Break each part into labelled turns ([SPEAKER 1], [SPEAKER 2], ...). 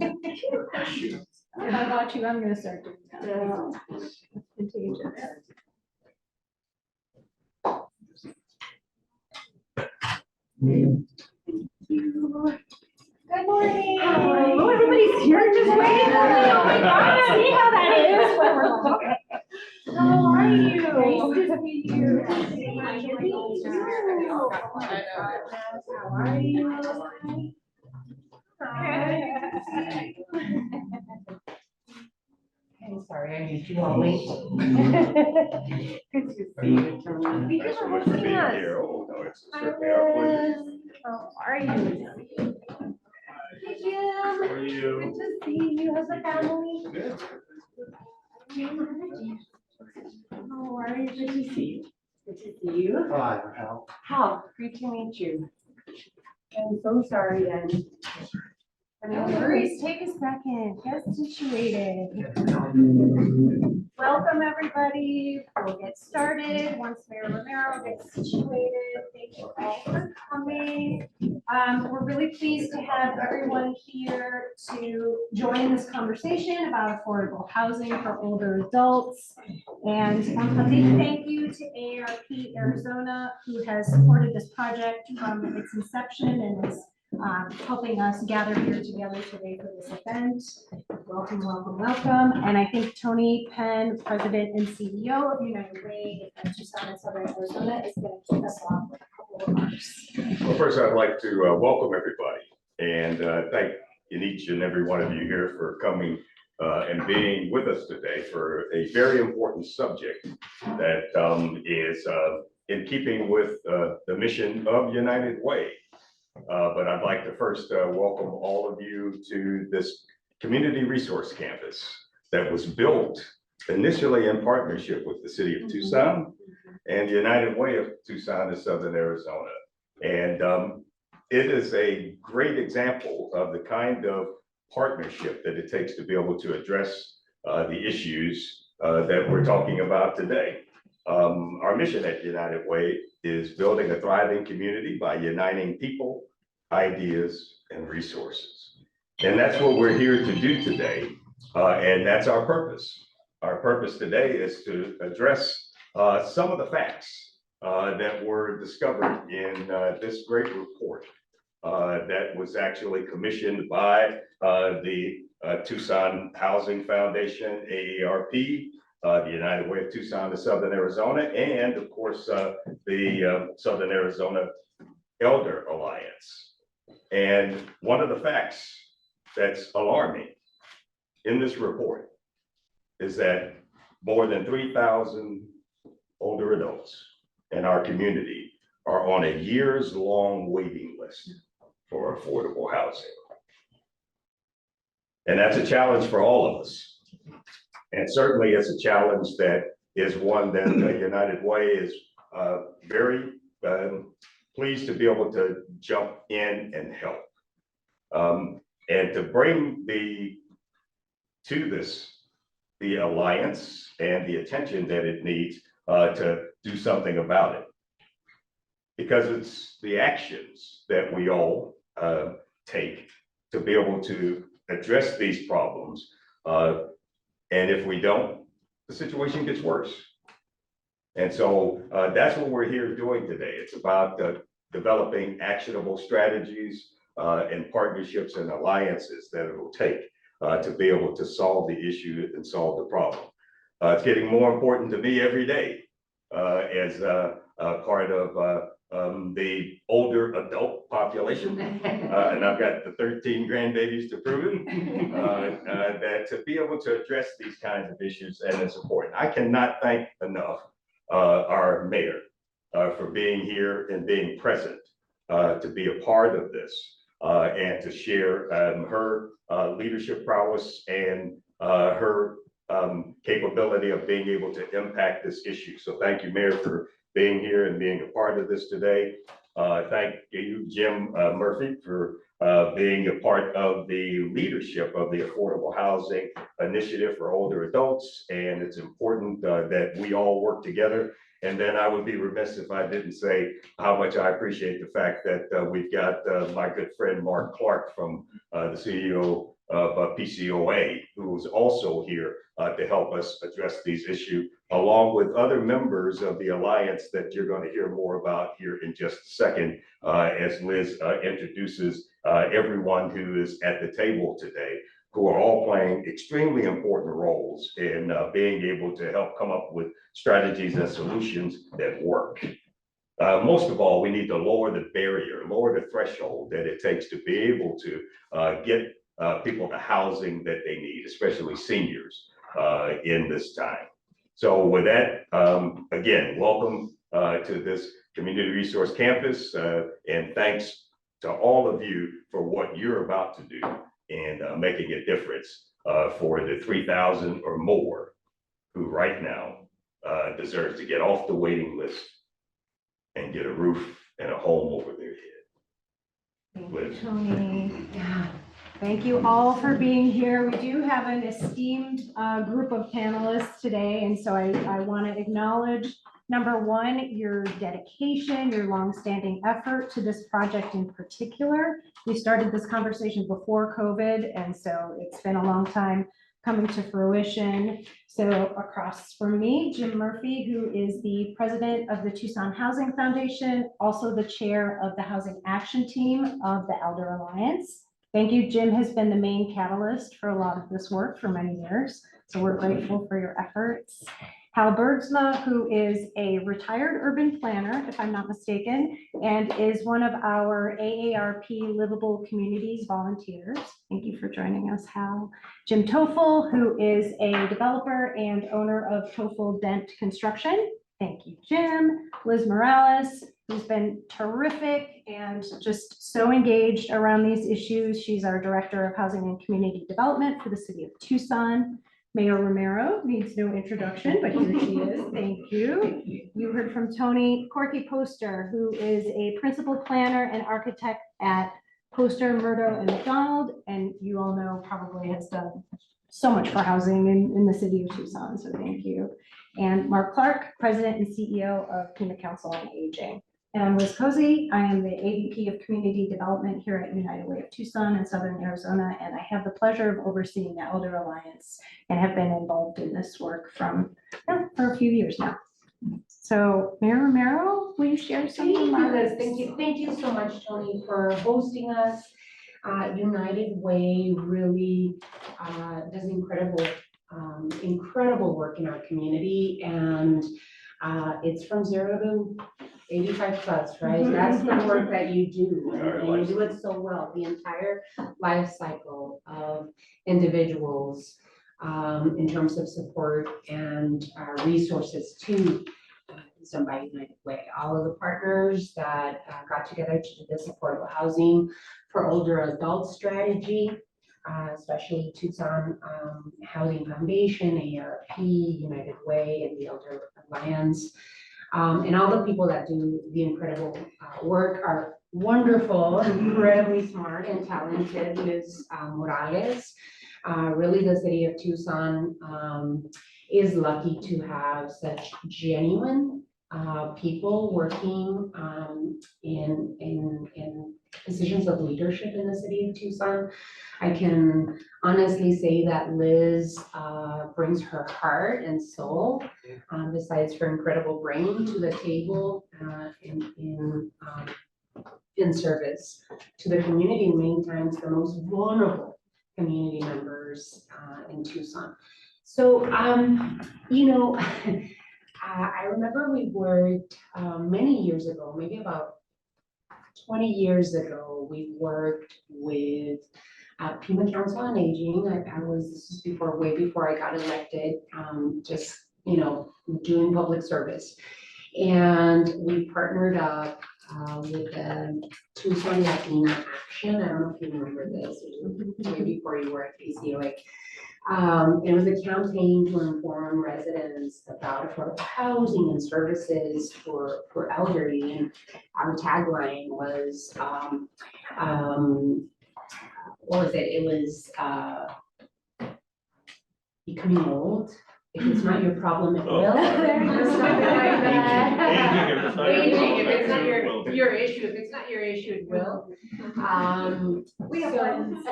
[SPEAKER 1] If I watch you, I'm gonna start doing that. It's contagious. Good morning. Oh, everybody's here just waiting for me. Oh my God, see how that is when we're like, how are you? Nice to meet you. How are you?
[SPEAKER 2] I'm sorry, I made you all wait. Good to see you, Tony.
[SPEAKER 1] Thank you for hosting us.
[SPEAKER 3] Oh, no, it's certainly our pleasure.
[SPEAKER 1] How are you? Hey, Jim.
[SPEAKER 3] How are you?
[SPEAKER 1] Good to see you. How's the family?
[SPEAKER 3] Good.
[SPEAKER 1] How are you? Good to see you.
[SPEAKER 2] Good to see you.
[SPEAKER 4] Hi, Hal.
[SPEAKER 2] Hal, great to meet you. I'm so sorry, then.
[SPEAKER 1] No worries. Take a second. Get situated. Welcome, everybody. We'll get started once Mayor Romero gets situated. Thank you all for coming. We're really pleased to have everyone here to join this conversation about affordable housing for older adults. And a big thank you to AARP Arizona, who has supported this project from its inception and is helping us gather here together today for this event. Welcome, welcome, welcome. And I think Tony Penn, President and CEO of United Way of Tucson and Southern Arizona, is going to kick us off with a couple of remarks.
[SPEAKER 3] Well, first, I'd like to welcome everybody and thank each and every one of you here for coming and being with us today for a very important subject that is in keeping with the mission of United Way. But I'd like to first welcome all of you to this community resource campus that was built initially in partnership with the city of Tucson and the United Way of Tucson and Southern Arizona. And it is a great example of the kind of partnership that it takes to be able to address the issues that we're talking about today. Our mission at United Way is building a thriving community by uniting people, ideas, and resources. And that's what we're here to do today. And that's our purpose. Our purpose today is to address some of the facts that were discovered in this great report that was actually commissioned by the Tucson Housing Foundation, AARP, the United Way of Tucson to Southern Arizona, and of course, the Southern Arizona Elder Alliance. And one of the facts that's alarming in this report is that more than 3,000 older adults in our community are on a years-long waiting list for affordable housing. And that's a challenge for all of us. And certainly it's a challenge that is one that the United Way is very pleased to be able to jump in and help. And to bring the alliance and the attention that it needs to do something about it. Because it's the actions that we all take to be able to address these problems. And if we don't, the situation gets worse. And so that's what we're here doing today. It's about developing actionable strategies and partnerships and alliances that it will take to be able to solve the issue and solve the problem. It's getting more important to me every day as part of the older adult population. And I've got the 13 grandbabies to prove it, that to be able to address these kinds of issues, and it's important. I cannot thank enough our mayor for being here and being present to be a part of this and to share her leadership prowess and her capability of being able to impact this issue. So thank you, Mayor, for being here and being a part of this today. Thank you, Jim Murphy, for being a part of the leadership of the Affordable Housing Initiative for Older Adults. And it's important that we all work together. And then I would be remiss if I didn't say how much I appreciate the fact that we've got my good friend Mark Clark from the CEO of PCOA, who's also here to help us address these issues, along with other members of the alliance that you're going to hear more about here in just a second, as Liz introduces everyone who is at the table today, who are all playing extremely important roles in being able to help come up with strategies and solutions that work. Most of all, we need to lower the barrier, lower the threshold that it takes to be able to get people the housing that they need, especially seniors in this time. So with that, again, welcome to this Community Resource Campus, and thanks to all of you for what you're about to do and making a difference for the 3,000 or more who right now deserves to get off the waiting list and get a roof and a home over their head.
[SPEAKER 1] Thank you, Tony. Thank you all for being here. We do have an esteemed group of panelists today, and so I want to acknowledge, number one, your dedication, your longstanding effort to this project in particular. We started this conversation before COVID, and so it's been a long time coming to fruition. So across from me, Jim Murphy, who is the president of the Tucson Housing Foundation, also the chair of the Housing Action Team of the Elder Alliance. Thank you. Jim has been the main catalyst for a lot of this work for many years, so we're grateful for your efforts. Hal Bergsma, who is a retired urban planner, if I'm not mistaken, and is one of our AARP Livable Communities volunteers. Thank you for joining us, Hal. Jim Tofel, who is a developer and owner of Tofel Dent Construction. Thank you, Jim. Liz Morales, who's been terrific and just so engaged around these issues. She's our Director of Housing and Community Development for the City of Tucson. Mayor Romero needs no introduction, but here she is. Thank you. You heard from Tony. Corky Poster, who is a principal planner and architect at Poster, Mirto, and McDonald, and you all know probably has done so much for housing in the city of Tucson, so thank you. And Mark Clark, President and CEO of Pima Council on Aging. And I'm Liz Cozzi. I am the AVP of Community Development here at United Way of Tucson in Southern Arizona, and I have the pleasure of overseeing the Elder Alliance and have been involved in this work for a few years now. So Mayor Romero, will you share some remarks?
[SPEAKER 2] Thank you so much, Tony, for hosting us. United Way really does incredible work in our community, and it's from 0 to 85 plus, right? That's the work that you do, and you do it so well. The entire life cycle of individuals in terms of support and resources to by United Way. All of the partners that got together to do this affordable housing for older adult strategy, especially Tucson Housing Foundation, AARP, United Way, and the Elder Alliance. And all the people that do the incredible work are wonderful, incredibly smart and talented. Liz Morales, really the city of Tucson is lucky to have such genuine people working in positions of leadership in the city of Tucson. I can honestly say that Liz brings her heart and soul, besides her incredible brain, to the table in service to the community, many times the most vulnerable community members in Tucson. So, you know, I remember we worked many years ago, maybe about 20 years ago, we worked with Pima Council on Aging. This was way before I got elected, just, you know, doing public service. And we partnered up with the Tucson Latina Action. I don't know if you remember this, it was way before you were at PCOA. It was a campaign to inform residents about affordable housing and services for elderly, and our tagline was, what was it? It was becoming old. If it's not your problem, it will. Something like that. Aging, if it's not your issue, if it's not your issue, it will.
[SPEAKER 1] We have plans.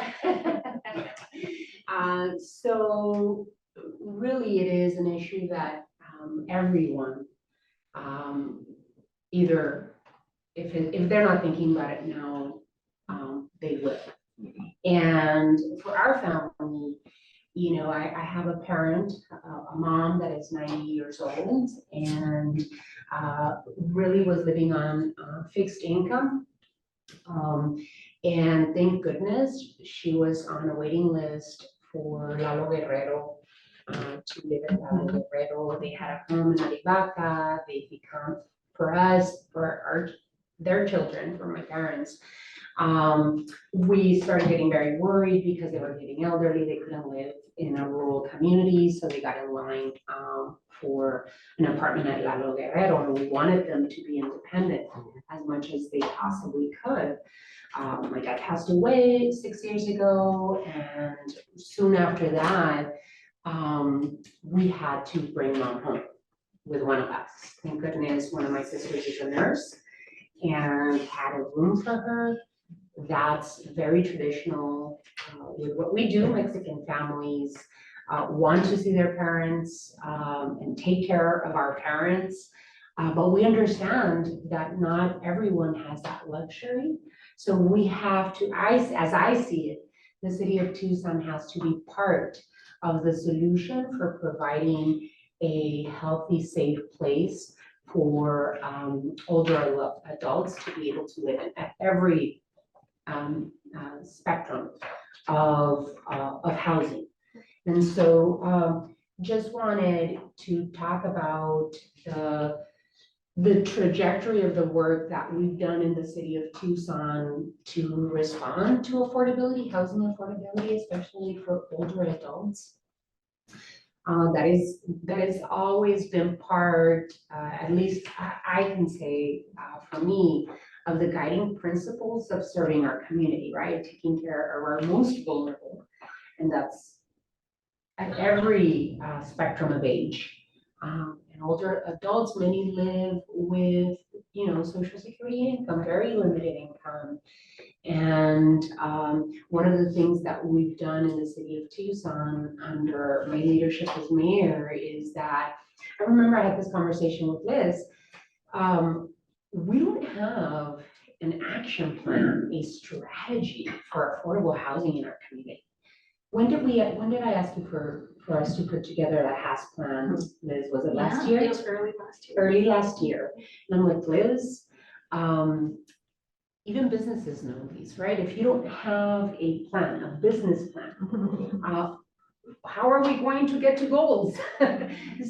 [SPEAKER 2] So really it is an issue that everyone, either if they're not thinking about it now, they will. And for our family, you know, I have a parent, a mom that is 90 years old and really was living on fixed income. And thank goodness she was on a waiting list for Lalo Guerrero to live in Lalo Guerrero. They had a home in Arivaca. They become, for us, for their children, for my parents, we started getting very worried because they were getting elderly. They couldn't live in a rural community, so they got in line for an apartment at Lalo Guerrero, and we wanted them to be independent as much as they possibly could. My dad passed away 6 years ago, and soon after that, we had to bring mom home with one of us. Thank goodness, one of my sisters is a nurse and had a room for her. That's very traditional with what we do. Mexican families want to see their parents and take care of our parents. But we understand that not everyone has that luxury. So we have to, as I see it, the city of Tucson has to be part of the solution for providing a healthy, safe place for older adults to be able to live in at every spectrum of housing. And so just wanted to talk about the trajectory of the work that we've done in the city of Tucson to respond to affordability, housing affordability, especially for older adults. That has always been part, at least I can say for me, of the guiding principles of serving our community, right? Taking care of our most vulnerable. And that's at every spectrum of age. And older adults, many live with, you know, Social Security income, very limited income. And one of the things that we've done in the city of Tucson under my leadership as mayor is that, I remember I had this conversation with Liz, we don't have an action plan, a strategy for affordable housing in our community. When did I ask you for us to put together a HAS plan, Liz? Was it last year?
[SPEAKER 4] It was early last year.
[SPEAKER 2] Early last year. And I'm like, Liz, even businesses know these, right? If you don't have a plan, a business plan, how are we going to get to goals?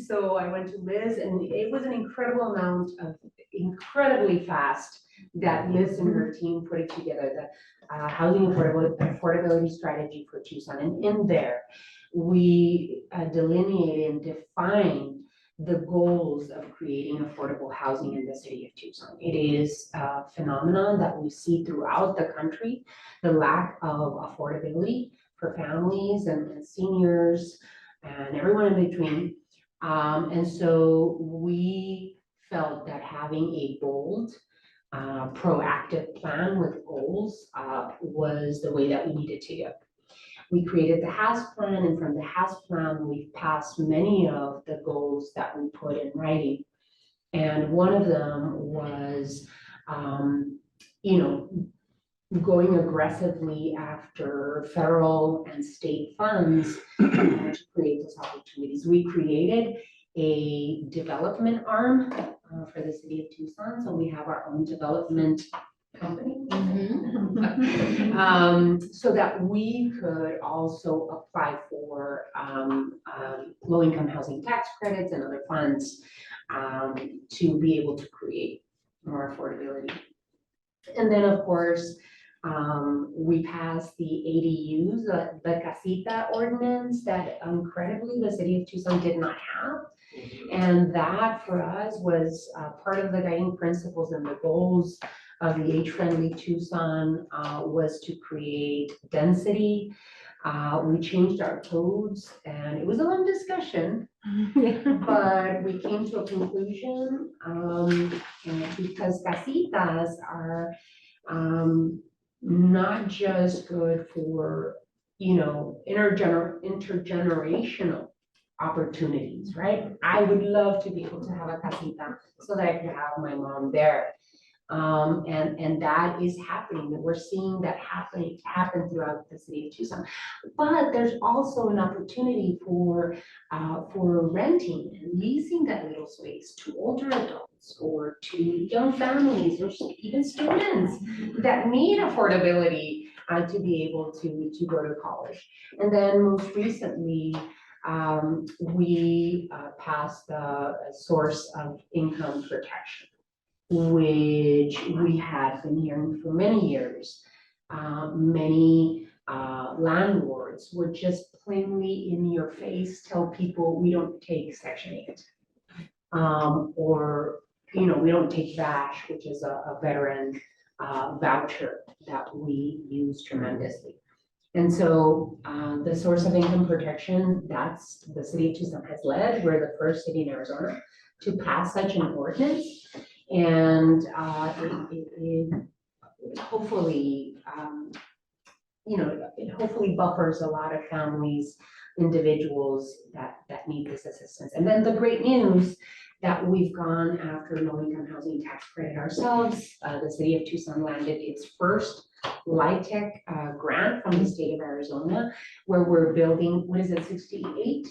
[SPEAKER 2] So I went to Liz, and it was an incredible amount of, incredibly fast, that Liz and her team put it together, the housing affordability strategy for Tucson. And in there, we delineated and defined the goals of creating affordable housing in the city of Tucson. It is a phenomenon that we see throughout the country, the lack of affordability for families and seniors and everyone in between. And so we felt that having a bold, proactive plan with goals was the way that we needed to go. We created the HAS plan, and from the HAS plan, we've passed many of the goals that we put in writing. And one of them was, you know, going aggressively after federal and state funds to create those opportunities. We created a development arm for the city of Tucson, so we have our own development company. So that we could also apply for low-income housing tax credits and other funds to be able to create more affordability. And then, of course, we passed the ADUs, the casita ordinance that incredibly the city of Tucson did not have. And that for us was part of the guiding principles and the goals of the age-friendly Tucson was to create density. We changed our codes, and it was a long discussion, but we came to a conclusion because casitas are not just good for intergenerational opportunities, right? I would love to be able to have a casita so that I could have my mom there. And that is happening, we're seeing that happen throughout the city of Tucson. But there's also an opportunity for renting and leasing that little space to older adults or to young families or even students that need affordability to be able to go to college. And then most recently, we passed the source of income protection, which we have been hearing for many years. Many landlords would just plainly in your face tell people, we don't take Section 8. Or, we don't take VASH, which is a veteran voucher that we use tremendously. And so the source of income protection, that's the city of Tucson has led. We're the first city in Arizona to pass such an ordinance. And it hopefully, it hopefully buffers a lot of families, individuals that need this assistance. And then the great news that we've gone after low-income housing tax credit ourselves. The city of Tucson landed its first LIHTC grant from the state of Arizona, where we're building, what is it, 63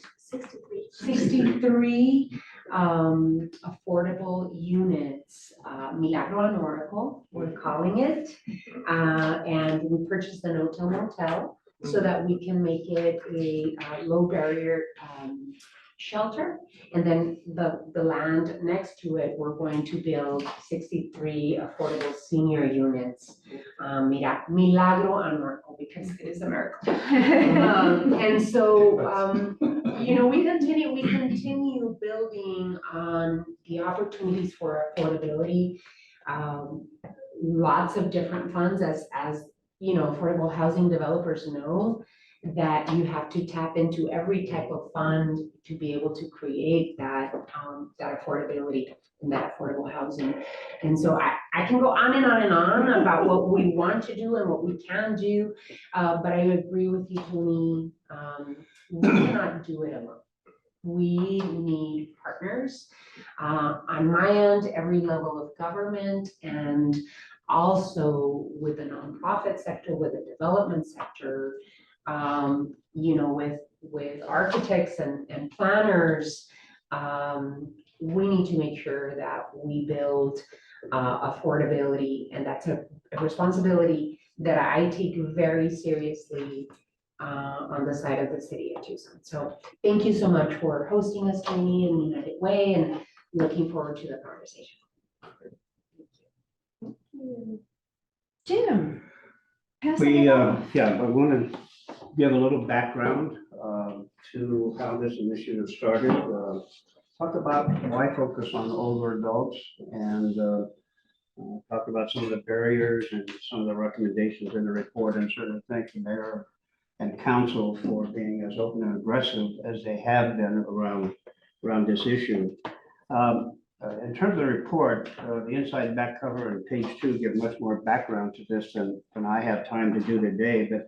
[SPEAKER 2] affordable units, Milagro and Oracle, we're calling it. And we purchased an hotel motel so that we can make it a low barrier shelter. And then the land next to it, we're going to build 63 affordable senior units, Milagro and Oracle, because it is a miracle. And so, we continue building on the opportunities for affordability. Lots of different funds, as affordable housing developers know, that you have to tap into every type of fund to be able to create that affordability and that affordable housing. And so I can go on and on and on about what we want to do and what we can do, but I agree with you, Tony. We cannot do it alone. We need partners on my end, every level of government, and also with the nonprofit sector, with the development sector, with architects and planners. We need to make sure that we build affordability, and that's a responsibility that I take very seriously on the side of the city of Tucson. So thank you so much for hosting us, Tony, in United Way, and looking forward to the conversation.
[SPEAKER 1] Jim.
[SPEAKER 4] I want to give a little background to how this initiative started. Talk about why focus on older adults, and talk about some of the barriers and some of the recommendations in the report. And certainly thank the mayor and council for being as open and aggressive as they have been around this issue. In terms of the report, the inside back cover and page 2 give much more background to this than I have time to do today. But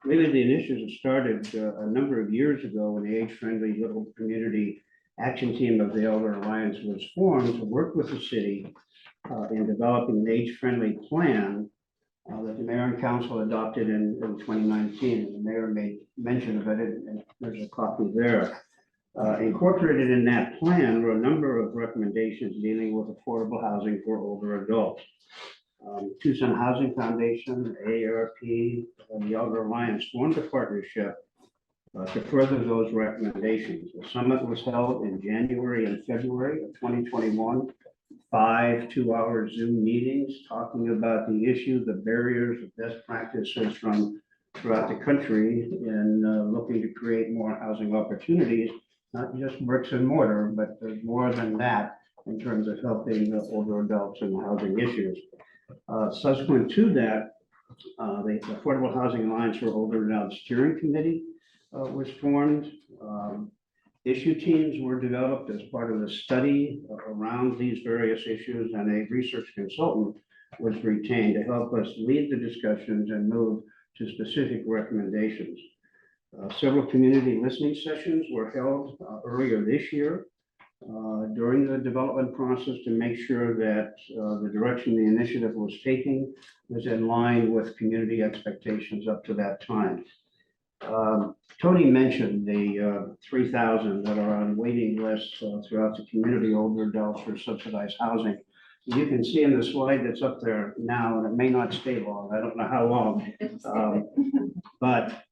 [SPEAKER 4] really, the initiative started a number of years ago when the age-friendly little community action team of the Elder Alliance was formed to work with the city in developing an age-friendly plan that the mayor and council adopted in 2019. And the mayor made mention of it, and there's a copy there. Incorporated in that plan were a number of recommendations dealing with affordable housing for older adults. Tucson Housing Foundation, AARP, and the Elder Alliance formed a partnership to further those recommendations. The summit was held in January and February of 2021. 5 two-hour Zoom meetings talking about the issue, the barriers, the best practices from throughout the country in looking to create more housing opportunities, not just bricks and mortar, but there's more than that in terms of helping older adults and housing issues. Subsequent to that, the Affordable Housing Alliance for Older Adults Steering Committee was formed. Issue teams were developed as part of the study around these various issues, and a research consultant was retained to help us lead the discussions and move to specific recommendations. Several community listening sessions were held earlier this year during the development process to make sure that the direction the initiative was taking was in line with community expectations up to that time. Tony mentioned the 3,000 that are on waiting lists throughout the community, older adults for subsidized housing. You can see in the slide that's up there now, and it may not stay long, I don't know how long. But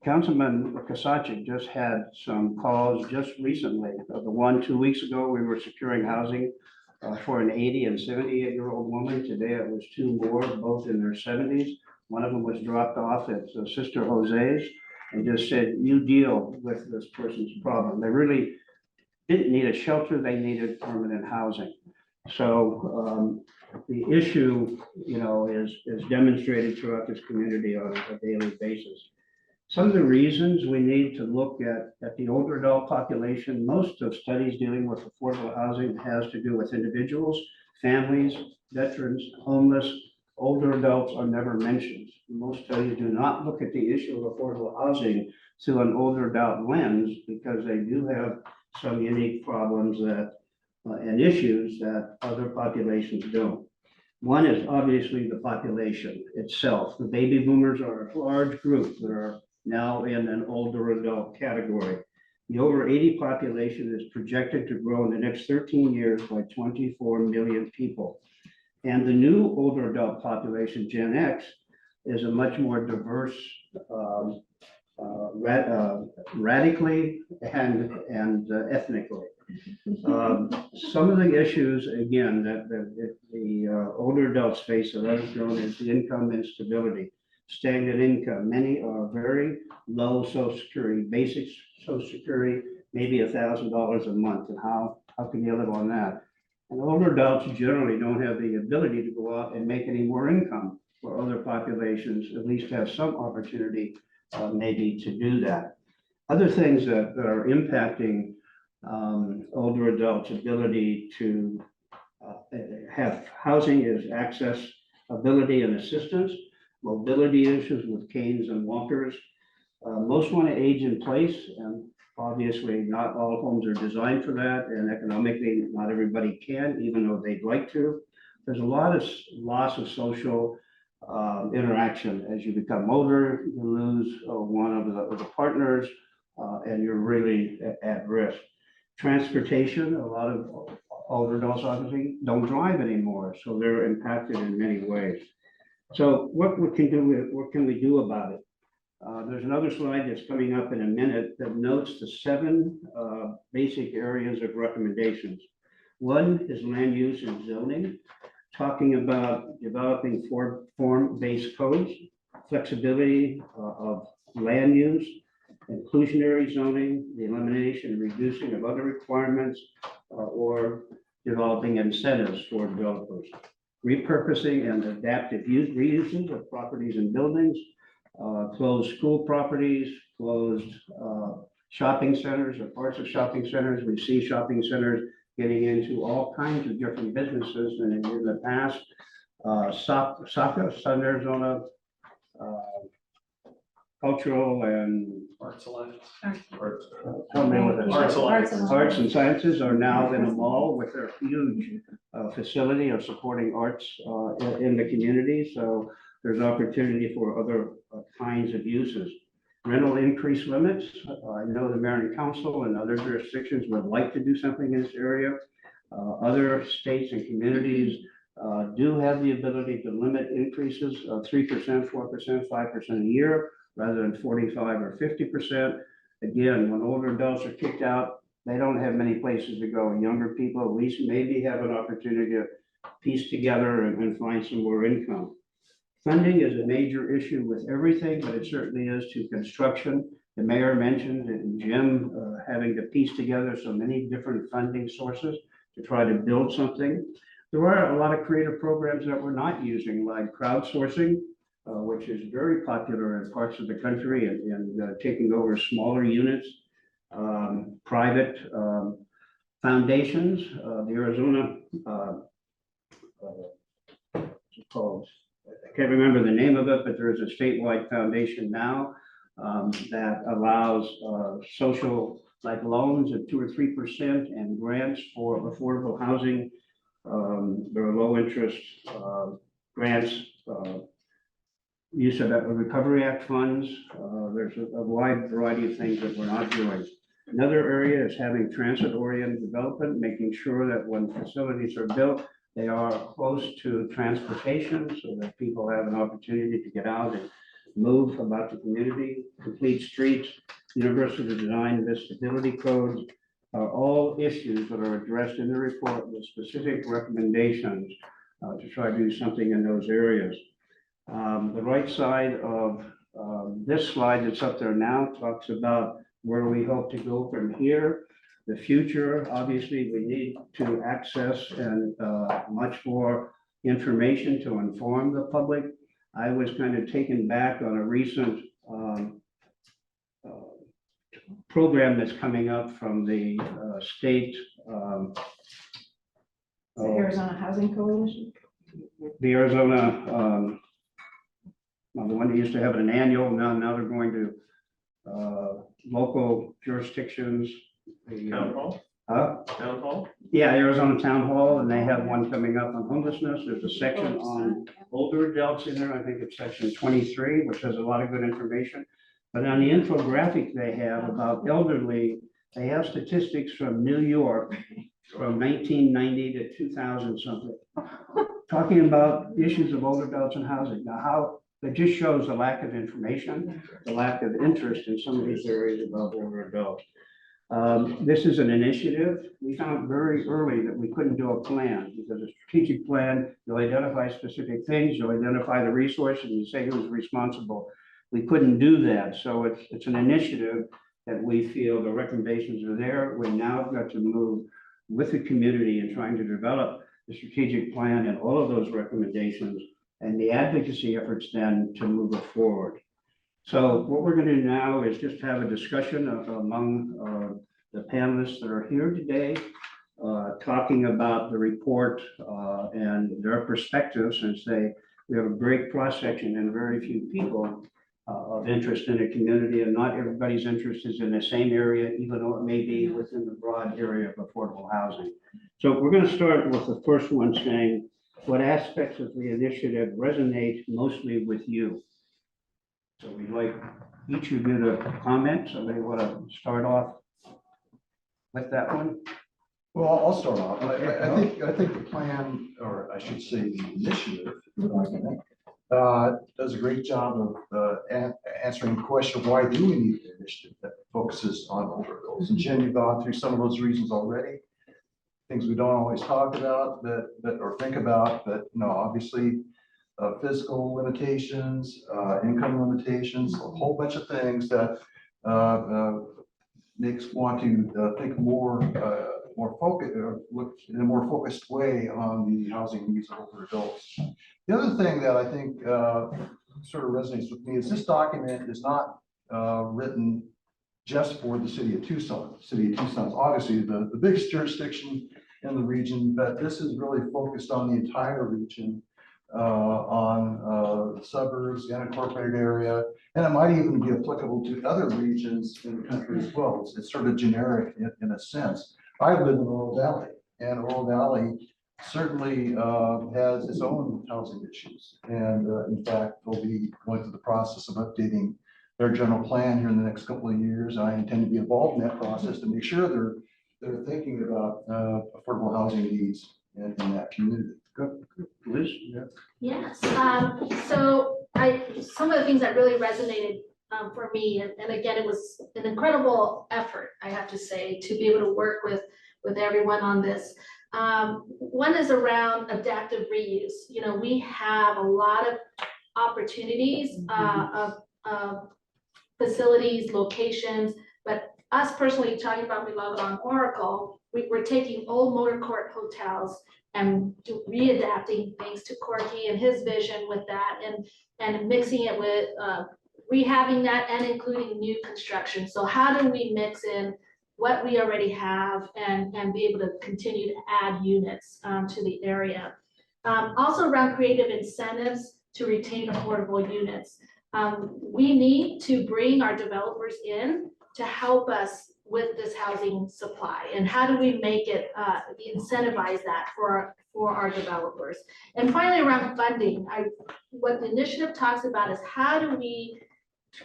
[SPEAKER 4] Councilman Cozzi just had some calls just recently. The one 2 weeks ago, we were securing housing for an 80 and 78-year-old woman. Today it was two more, both in their 70s. One of them was dropped off at Sister Jose's and just said, you deal with this person's problem. They really didn't need a shelter, they needed permanent housing. So the issue, is demonstrated throughout this community on a daily basis. Some of the reasons we need to look at the older adult population, most of studies dealing with affordable housing has to do with individuals, families, veterans, homeless. Older adults are never mentioned. Most studies do not look at the issue of affordable housing through an older adult lens because they do have some unique problems and issues that other populations don't. One is obviously the population itself. The baby boomers are a large group that are now in an older adult category. The over 80 population is projected to grow in the next 13 years by 24 million people. And the new older adult population, Gen X, is a much more diverse, radically and ethnically. Some of the issues, again, that the older adults face that I've known is the income instability, stagnant income. Many are very low Social Security, basic Social Security, maybe $1,000 a month. And how can you live on that? And older adults generally don't have the ability to go out and make any more income, where other populations at least have some opportunity maybe to do that. Other things that are impacting older adults' ability to have housing is access, ability, and assistance, mobility issues with canes and walkers. Most want to age in place, and obviously not all homes are designed for that, and economically not everybody can, even though they'd like to. There's a lot of loss of social interaction. As you become older, you lose one of the partners, and you're really at risk. Transportation, a lot of older adults obviously don't drive anymore, so they're impacted in many ways. So what can we do about it? There's another slide that's coming up in a minute that notes the 7 basic areas of recommendations. One is land use and zoning, talking about developing form-based codes, flexibility of land use, inclusionary zoning, the elimination and reducing of other requirements, or developing incentives for developers, repurposing and adaptive reuses of properties and buildings, closed school properties, closed shopping centers or parts of shopping centers. We see shopping centers getting into all kinds of different businesses than in the past. Southern Arizona cultural and
[SPEAKER 5] Arts Alliance.
[SPEAKER 4] Arts and sciences are now in a mall with their huge facility of supporting arts in the community. So there's opportunity for other kinds of uses. Rental increase limits. I know the mayor and council and other jurisdictions would like to do something in this area. Other states and communities do have the ability to limit increases of 3%, 4%, 5% a year, rather than 45 or 50%. Again, when older adults are kicked out, they don't have many places to go. Younger people at least maybe have an opportunity to piece together and find some more income. Funding is a major issue with everything, but it certainly is to construction. The mayor mentioned and Jim having to piece together so many different funding sources to try to build something. There are a lot of creative programs that we're not using, like crowdsourcing, which is very popular in parts of the country, and taking over smaller units, private foundations. The Arizona, what's it called? I can't remember the name of it, but there is a statewide foundation now that allows social like loans at 2 or 3% and grants for affordable housing. There are low interest grants, use of Recovery Act funds. There's a wide variety of things that we're not doing. Another area is having transit-oriented development, making sure that when facilities are built, they are close to transportation so that people have an opportunity to get out and move about the community. Complete streets, universal design, visibility codes are all issues that are addressed in the report with specific recommendations to try to do something in those areas. The right side of this slide that's up there now talks about where we hope to go from here. The future, obviously, we need to access and much more information to inform the public. I was kind of taken back on a recent program that's coming up from the state.
[SPEAKER 5] The Arizona Housing Coalition.
[SPEAKER 4] The Arizona, the one that used to have an annual, now they're going to local jurisdictions.
[SPEAKER 6] Town hall? Town hall?
[SPEAKER 4] Yeah, Arizona Town Hall, and they have one coming up on homelessness. There's a section on older adults in there. I think it's section 23, which has a lot of good information. But on the infographic they have about elderly, they have statistics from New York from 1990 to 2000 something, talking about issues of older adults and housing. Now, how it just shows the lack of information, the lack of interest in some of these areas about older adults. This is an initiative. We found very early that we couldn't do a plan because a strategic plan, you'll identify specific things, you'll identify the resources, and you say who's responsible. We couldn't do that. So it's an initiative that we feel the recommendations are there. We now have got to move with the community in trying to develop the strategic plan and all of those recommendations and the advocacy efforts then to move it forward. So what we're going to do now is just have a discussion among the panelists that are here today, talking about the report and their perspectives, since we have a great cross-section and very few people of interest in the community, and not everybody's interest is in the same area, even though it may be within the broad area of affordable housing. So we're going to start with the first one saying, what aspects of the initiative resonate mostly with you? So we'd like each of you to comment. Somebody want to start off with that one?
[SPEAKER 7] Well, I'll start off. I think the plan, or I should say the initiative, does a great job of answering the question of why do we need an initiative that focuses on older adults. And Jen, you've gone through some of those reasons already. Things we don't always talk about, or think about, but obviously physical limitations, income limitations, a whole bunch of things that makes us want to think more focused, or look in a more focused way on the housing needs of older adults. The other thing that I think sort of resonates with me is this document is not written just for the city of Tucson. The city of Tucson is obviously the biggest jurisdiction in the region, but this is really focused on the entire region, on the suburbs, the unincorporated area, and it might even be applicable to other regions in the country as well. It's sort of generic in a sense. I live in Oro Valley, and Oro Valley certainly has its own housing issues. And in fact, they'll be going through the process of updating their general plan here in the next couple of years. I intend to be involved in that process to make sure they're thinking about affordable housing needs in that community.
[SPEAKER 4] Good. Liz? Yeah.
[SPEAKER 8] Yes, so some of the things that really resonated for me, and again, it was an incredible effort, I have to say, to be able to work with everyone on this. One is around adaptive reuse. We have a lot of opportunities of facilities, locations, but us personally talking about Livable on Oracle, we're taking old motor court hotels and readapting things to Corky and his vision with that, and mixing it with rehabbing that and including new construction. So how do we mix in what we already have and be able to continue to add units to the area? Also around creative incentives to retain affordable units. We need to bring our developers in to help us with this housing supply, and how do we make it, incentivize that for our developers? And finally, around funding, what the initiative talks about is how do we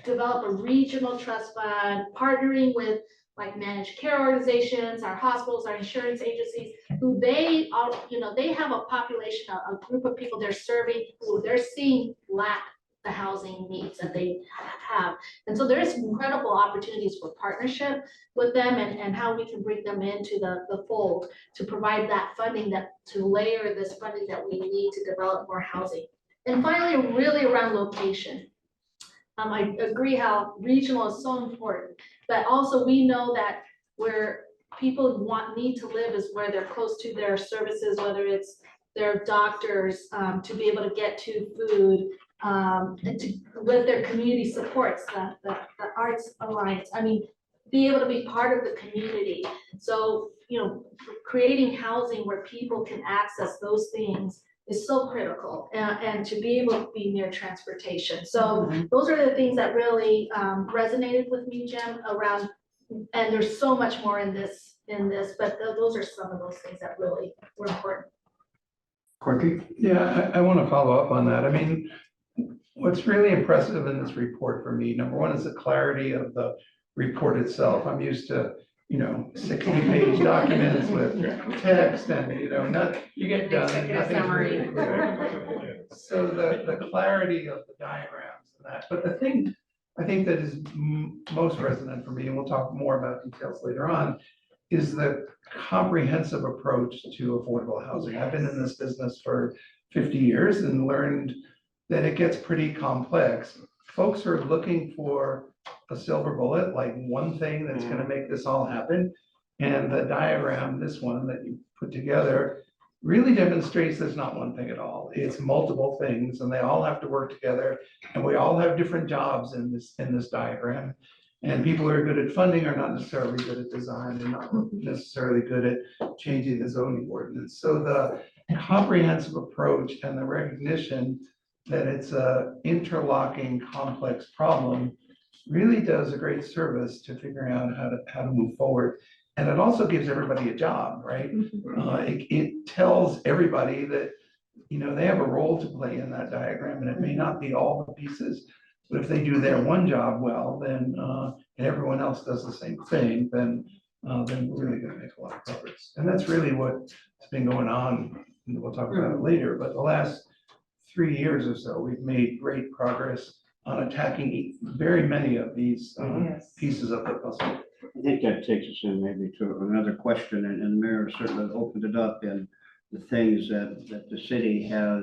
[SPEAKER 8] develop a regional trust fund, partnering with like managed care organizations, our hospitals, our insurance agencies, who they are, they have a population, a group of people they're serving, who they're seeing lack the housing needs that they have. And so there's incredible opportunities for partnership with them, and how we can bring them into the fold to provide that funding, to layer this funding that we need to develop more housing. And finally, really around location. I agree how regional is so important, but also we know that where people need to live is where they're close to their services, whether it's their doctors, to be able to get to food, and with their community supports, the Arts Alliance. I mean, be able to be part of the community. So, creating housing where people can access those things is so critical, and to be able to be near transportation. So those are the things that really resonated with me, Jim, around, and there's so much more in this, but those are some of those things that really were important.
[SPEAKER 4] Corky?
[SPEAKER 6] Yeah, I want to follow up on that. I mean, what's really impressive in this report for me, number one, is the clarity of the report itself. I'm used to, 60-page documents with text and, you get done.
[SPEAKER 2] Executive summary.
[SPEAKER 6] So the clarity of the diagrams and that, but the thing I think that is most resonant for me, and we'll talk more about details later on, is the comprehensive approach to affordable housing. I've been in this business for 50 years and learned that it gets pretty complex. Folks are looking for a silver bullet, like one thing that's going to make this all happen. And the diagram, this one that you put together, really demonstrates there's not one thing at all. It's multiple things, and they all have to work together. And we all have different jobs in this diagram. And people who are good at funding are not necessarily good at design, and not necessarily good at changing the zoning ordinance. So the comprehensive approach and the recognition that it's a interlocking, complex problem really does a great service to figuring out how to move forward. And it also gives everybody a job, right? It tells everybody that, they have a role to play in that diagram, and it may not be all the pieces, but if they do their one job well, then, and everyone else does the same thing, then we're really gonna make a lot of progress. And that's really what's been going on, and we'll talk about it later, but the last 3 years or so, we've made great progress on attacking very many of these pieces of the puzzle.
[SPEAKER 4] I think that takes us in maybe to another question, and the mayor certainly opened it up in the things that the city has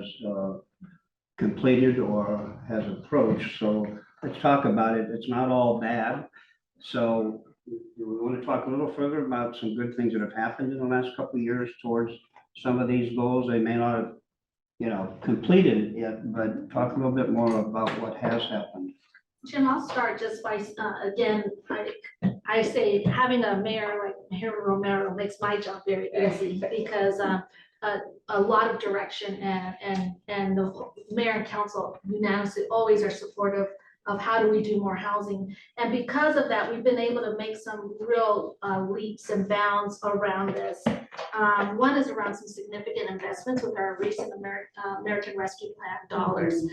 [SPEAKER 4] completed or has approached. So let's talk about it. It's not all bad. So we want to talk a little further about some good things that have happened in the last couple of years towards some of these goals. They may not have, completed it yet, but talk a little bit more about what has happened.
[SPEAKER 8] Jim, I'll start just by, again, I say having a mayor like Mayor Romero makes my job very easy, because a lot of direction, and the mayor and council unanimously always are supportive of how do we do more housing. And because of that, we've been able to make some real leaps and bounds around this. One is around some significant investments with our recent American Rescue Plan dollars,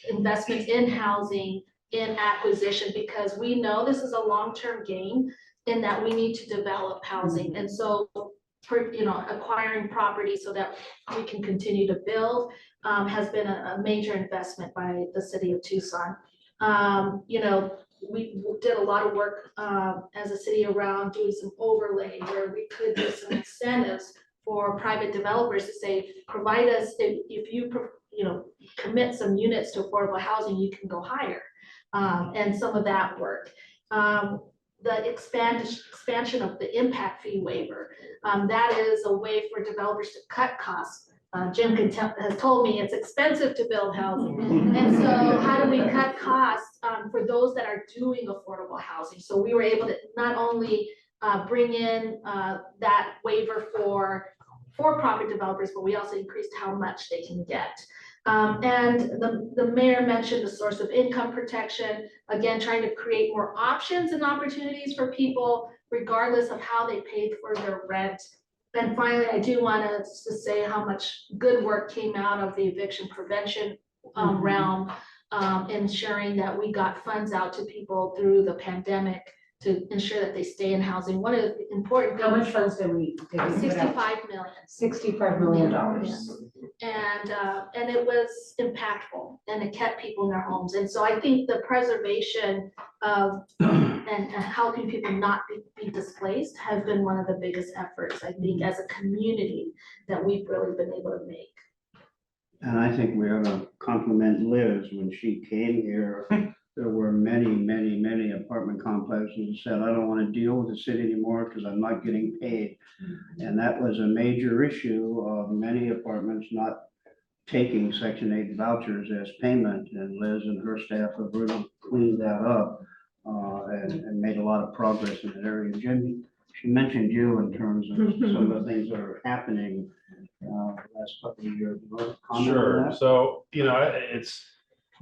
[SPEAKER 8] investments in housing, in acquisition, because we know this is a long-term game in that we need to develop housing. And so, acquiring property so that we can continue to build has been a major investment by the city of Tucson. We did a lot of work as a city around doing some overlay where we could do some incentives for private developers to say, provide us, if you commit some units to affordable housing, you can go higher. And some of that work. The expansion of the impact fee waiver. That is a way for developers to cut costs. Jim has told me it's expensive to build housing. And so how do we cut costs for those that are doing affordable housing? So we were able to not only bring in that waiver for for-profit developers, but we also increased how much they can get. And the mayor mentioned the source of income protection, again, trying to create more options and opportunities for people regardless of how they paid for their rent. And finally, I do want to say how much good work came out of the eviction prevention realm, ensuring that we got funds out to people through the pandemic to ensure that they stay in housing. One of the important
[SPEAKER 2] How
[SPEAKER 8] things.
[SPEAKER 2] much funds did we put out?
[SPEAKER 8] 65 million.
[SPEAKER 2] $65 million.
[SPEAKER 8] Yes. And it was impactful and it kept people in their homes. And so I think the preservation of and helping people not be displaced has been one of the biggest efforts, I think, as a community that we've really been able to make.
[SPEAKER 4] And I think we ought to compliment Liz when she came here. There were many apartment complexes that said, I don't want to deal with the city anymore because I'm not getting paid. And that was a major issue of many apartments not taking Section 8 vouchers as payment. And Liz and her staff have really cleaned that up and made a lot of progress in that area. Jim, she mentioned you in terms of some of the things that are happening last couple of years. You want to comment on
[SPEAKER 9] Sure.
[SPEAKER 4] that?
[SPEAKER 9] So,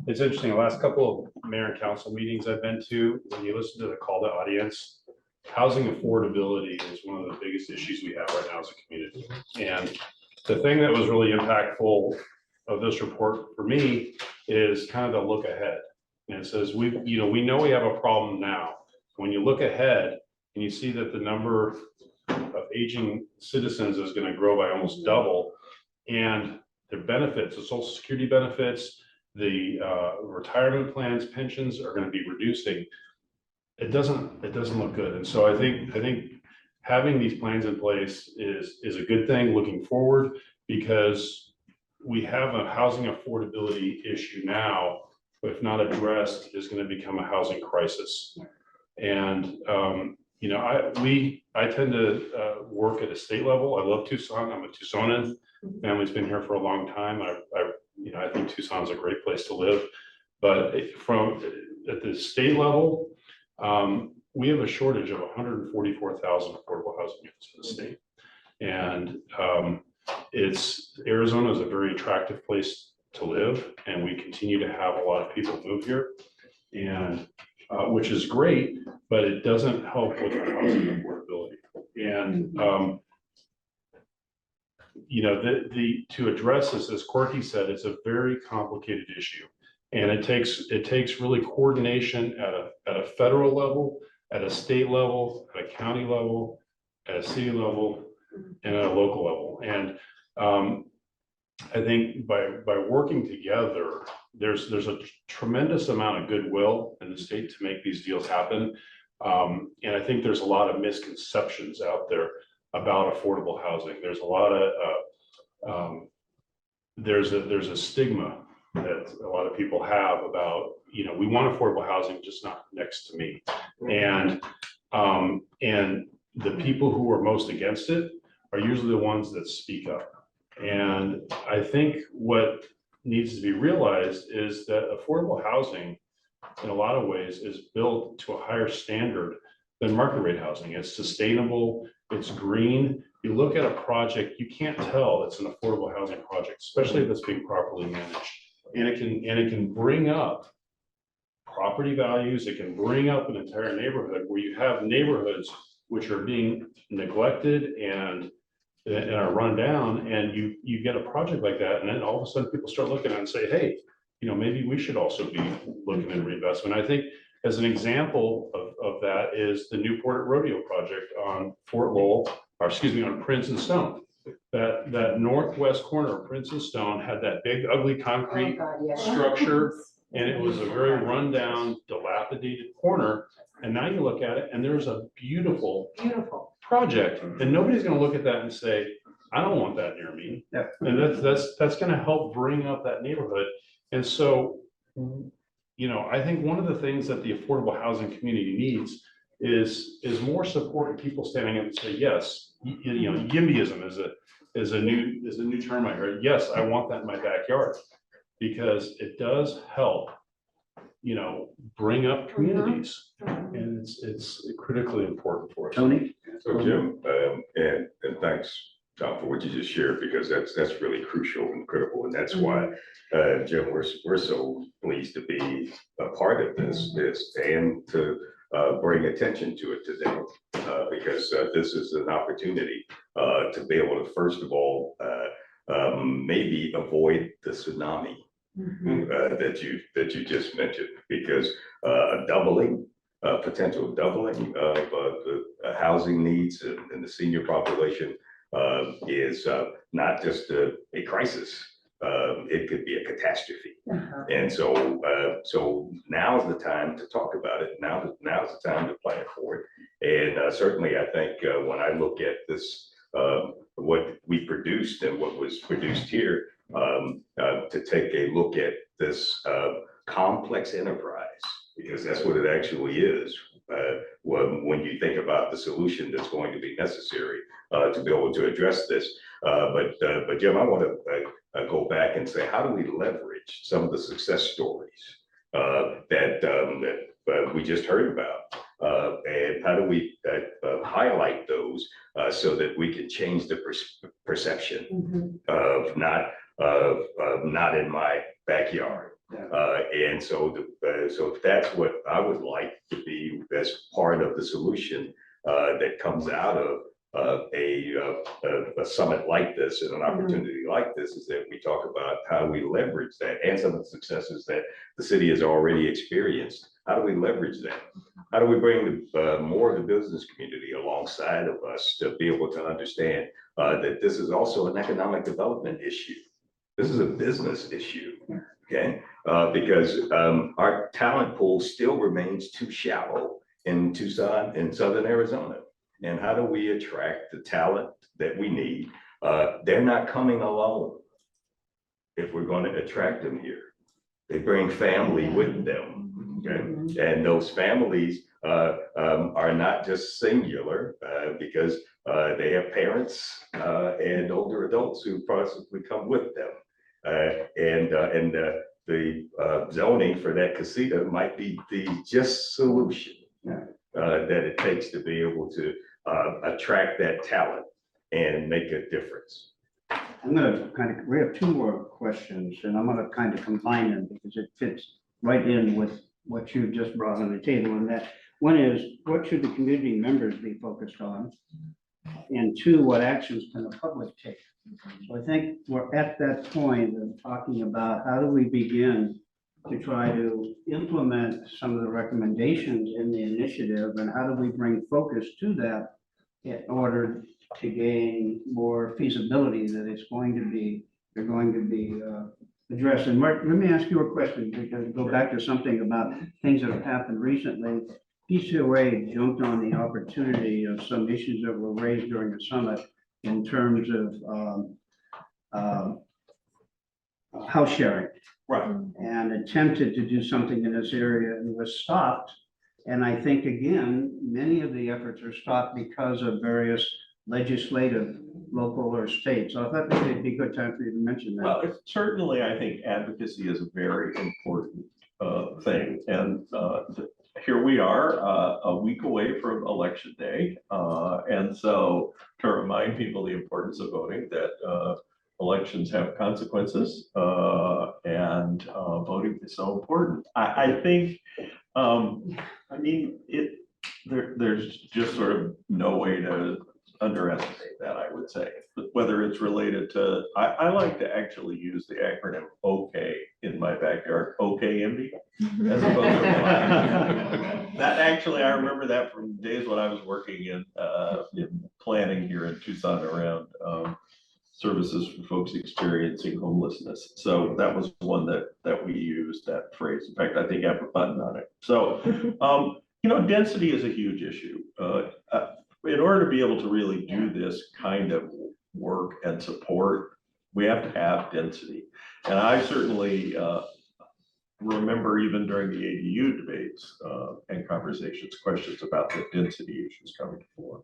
[SPEAKER 9] it's interesting. The last couple of mayor and council meetings I've been to, when you listen to the call to audience, housing affordability is one of the biggest issues we have right now as a community. And the thing that was really impactful of this report for me is kind of the look ahead. And it says, we know we have a problem now. When you look ahead and you see that the number of aging citizens is going to grow by almost double, and their benefits, the Social Security benefits, the retirement plans, pensions are going to be reducing. It doesn't look good. And so I think having these plans in place is a good thing looking forward, because we have a housing affordability issue now, but if not addressed, is going to become a housing crisis. And I tend to work at a state level. I love Tucson. I'm a Tucsonan. Family's been here for a long time. I think Tucson's a great place to live. But at the state level, we have a shortage of 144,000 affordable housing units in the state. And Arizona is a very attractive place to live, and we continue to have a lot of people move here, and which is great, but it doesn't help with our housing affordability. And to address this, as Corky said, it's a very complicated issue, and it takes really coordination at a federal level, at a state level, at a county level, at a city level, and at a local level. And I think by working together, there's a tremendous amount of goodwill in the state to make these deals happen. And I think there's a lot of misconceptions out there about affordable housing. There's a lot of there's a stigma that a lot of people have about, we want affordable housing, just not next to me. And the people who are most against it are usually the ones that speak up. And I think what needs to be realized is that affordable housing, in a lot of ways, is built to a higher standard than market rate housing. It's sustainable, it's green. You look at a project, you can't tell it's an affordable housing project, especially if it's being properly managed. And it can bring up property values. It can bring up an entire neighborhood where you have neighborhoods which are being neglected and are run down, and you get a project like that, and then all of a sudden people start looking at it and say, hey, maybe we should also be looking at reinvestment. I think as an example of that is the Newport Rodeo project on on Prince and Stone. That northwest corner of Prince and Stone had that big ugly concrete structure, and it was a very rundown, dilapidated corner. And now you look at it and there's a beautiful project, and nobody's going to look at that and say, I don't want that near me.
[SPEAKER 4] Yep.
[SPEAKER 9] And that's going to help bring up that neighborhood. And so, I think one of the things that the affordable housing community needs is more support of people standing up and say, yes, YIMBYism is a new term I heard. Yes, I want that in my backyard, because it does help, bring up communities, and it's critically important for us.
[SPEAKER 4] Tony?
[SPEAKER 3] So Jim, and thanks, Tom, for what what you just shared, because that's really crucial and critical. And that's why, Jim, we're so pleased to be a part of this and to bring attention to it today. Because this is an opportunity to be able to, first of all, maybe avoid the tsunami that you just mentioned, because a potential doubling of the housing needs in the senior population is not just a crisis. It could be a catastrophe. And so now's the time to talk about it. Now's the time to plan for it. And certainly, I think when I look at this, what we produced and what was produced here, to take a look at this complex enterprise, because that's what it actually is. When you think about the solution that's going to be necessary to be able to address this. But Jim, I want to go back and say, how do we leverage some of the success stories that we just heard about? And how do we highlight those so that we can change the perception of not in my backyard? And so that's what I would like to be as part of the solution that comes out of a summit like this and an opportunity like this, is that we talk about how we leverage that and some of the successes that the city has already experienced. How do we leverage that? How do we bring more of the business community alongside of us to be able to understand that this is also an economic development issue? This is a business issue, okay? Because our talent pool still remains too shallow in Tucson and Southern Arizona. And how do we attract the talent that we need? They're not coming alone if we're going to attract them here. They bring family with them, okay? And those families are not just singular because they have parents and older adults who possibly come with them. The zoning for that casita might be the just solution that it takes to be able to attract that talent and make a difference.
[SPEAKER 4] I'm gonna we have two more questions, and I'm gonna kind of combine them because it fits right in with what you just brought on the table. And that one is, what should the community members be focused on? And two, what actions can the public take? So I think we're at that point of talking about how do we begin to try to implement some of the recommendations in the initiative, and how do we bring focus to that in order to gain more feasibility that they're going to be addressed. And Mark, let me ask you a question, because go back to something about things that have happened recently. PCOA jumped on the opportunity of some issues that were raised during the summit in terms of house sharing.
[SPEAKER 3] Right.
[SPEAKER 4] And attempted to do something in this area and was stopped. And I think, again, many of the efforts are stopped because of various legislative, local or state. So I thought maybe it'd be a good time for you to mention that.
[SPEAKER 10] Well, it's certainly, I think advocacy is a very important thing. And here we are a week away from election day. And so to remind people the importance of voting, that elections have consequences and voting is so important. I think, I mean, there's just sort of no way to underestimate that, I would say. Whether it's related to, I like to actually use the acronym OK in my backyard, OKMD, as opposed to that. Actually, I remember that from days when I was working in planning here in Tucson around services for folks experiencing homelessness. So that was one that we used, that phrase. In fact, I think I have a button on it. So, you know, density is a huge issue. In order to be able to really do this kind of work and support, we have to have density. And I certainly remember even during the ADU debates and conversations, questions about the density issues coming forward.